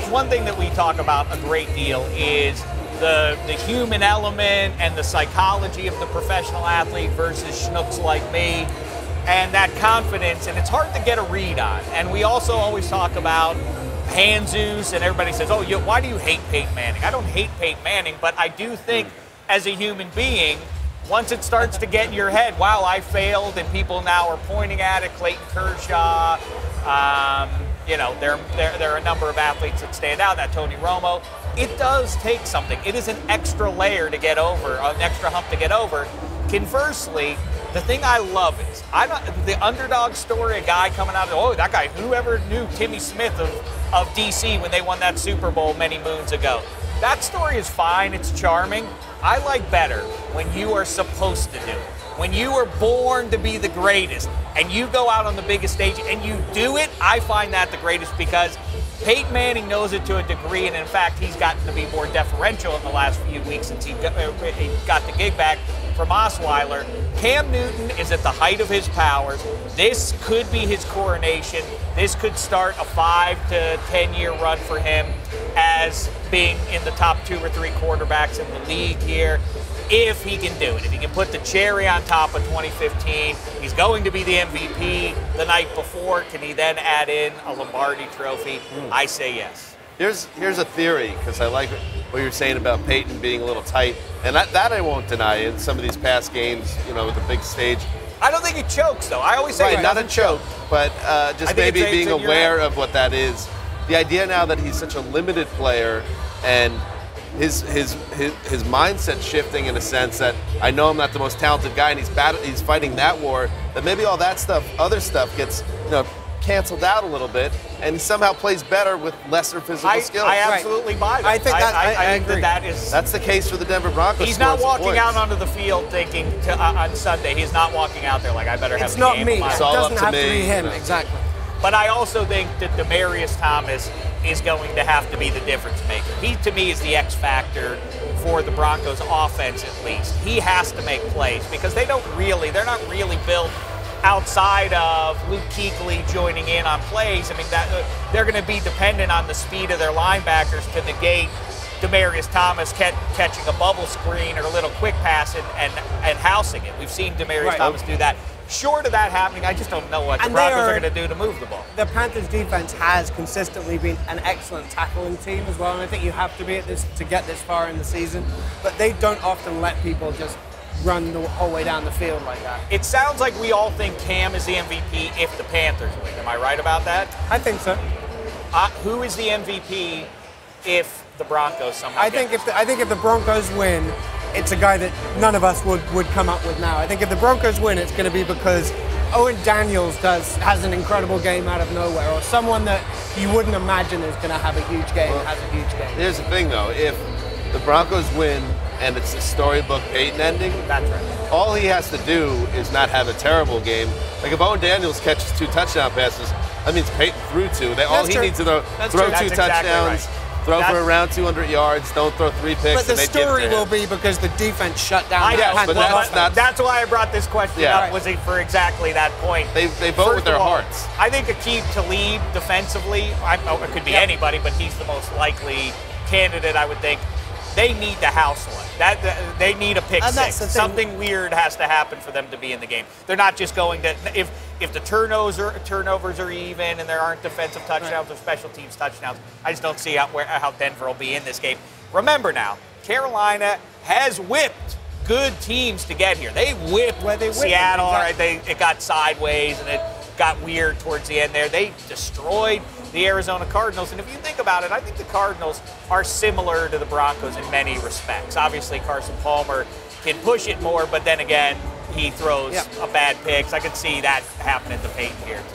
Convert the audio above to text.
one thing that we talk about a great deal is the human element and the psychology of the professional athlete versus schnooks like me, and that confidence, and it's hard to get a read on. And we also always talk about Hanzus, and everybody says, oh, why do you hate Peyton Manning? I don't hate Peyton Manning, but I do think as a human being, once it starts to get in your head, wow, I failed, and people now are pointing at it, Clayton Kershaw, you know, there are a number of athletes that stand out, that Tony Romo. It does take something. It is an extra layer to get over, an extra hump to get over. Conversely, the thing I love is, the underdog story, a guy coming out, oh, that guy, whoever knew Timmy Smith of DC when they won that Super Bowl many moons ago. That story is fine, it's charming. I like better when you are supposed to do it. When you were born to be the greatest and you go out on the biggest stage and you do it, I find that the greatest, because Peyton Manning knows it to a degree, and in fact, he's gotten to be more deferential in the last few weeks since he got the gig back from Osweiler. Cam Newton is at the height of his powers. This could be his coronation. This could start a 5 to 10 year run for him as being in the top 2 or 3 quarterbacks in the league here, if he can do it. If he can put the cherry on top of 2015, he's going to be the MVP the night before. Can he then add in a Lombardi trophy? I say yes. Here's a theory, because I like what you're saying about Peyton being a little tight, and that I won't deny in some of these past games, you know, with the big stage. I don't think he chokes, though. I always say right, not a choke, but just maybe being aware of what that is. The idea now that he's such a limited player, and his mindset shifting in a sense that I know I'm not the most talented guy, and he's fighting that war, that maybe all that stuff, other stuff gets, you know, canceled out a little bit, and he somehow plays better with lesser physical skills. I absolutely buy that. I think I agree. That's the case for the Denver Broncos. He's not walking out onto the field thinking on Sunday. He's not walking out there like, I better have the game. It's not me. It doesn't have to be him. You know. Exactly. But I also think that Demaryius Thomas is going to have to be the difference maker. He, to me, is the X factor for the Broncos offense, at least. He has to make plays, because they're not really built outside of Luke Kuechly joining in on plays. I mean, they're going to be dependent on the speed of their linebackers to negate Demaryius Thomas catching a bubble screen or a little quick pass and housing it. We've seen Demaryius Thomas do that. Short of that happening, I just don't know what the Broncos are going to do to move the ball. The Panthers' defense has consistently been an excellent tackling team as well, and I think you have to be at this to get this far in the season. But they don't often let people just run the whole way down the field like that. It sounds like we all think Cam is the MVP if the Panthers win. Am I right about that? I think so. Who is the MVP if the Broncos somehow I think if the Broncos win, it's a guy that none of us would come up with now. I think if the Broncos win, it's going to be because Owen Daniels has an incredible game out of nowhere, or someone that you wouldn't imagine is going to have a huge game has a huge game. Here's the thing, though. If the Broncos win and it's a storybook Peyton ending, that's right. All he has to do is not have a terrible game. Like if Owen Daniels catches 2 touchdown passes, that means Peyton threw 2. All he needs to throw 2 touchdowns. Throw for around 200 yards. Don't throw 3 picks. But the story will be because the defense shut down. That's why I brought this question up. Was it for exactly that point? They vote with their hearts. I think Aqib Talib defensively. It could be anybody, but he's the most likely candidate, I would think. They need to house one. They need a pick six. Something weird has to happen for them to be in the game. They're not just going to if the turnovers are even and there aren't defensive touchdowns or special teams touchdowns. I just don't see how Denver will be in this game. Remember now, Carolina has whipped good teams to get here. They whipped Seattle. Exactly. It got sideways and it got weird towards the end there. They destroyed the Arizona Cardinals. And if you think about it, I think the Cardinals are similar to the Broncos in many respects. Obviously, Carson Palmer can push it more, but then again, he throws a bad pick. So I could see that happening to Peyton here, too.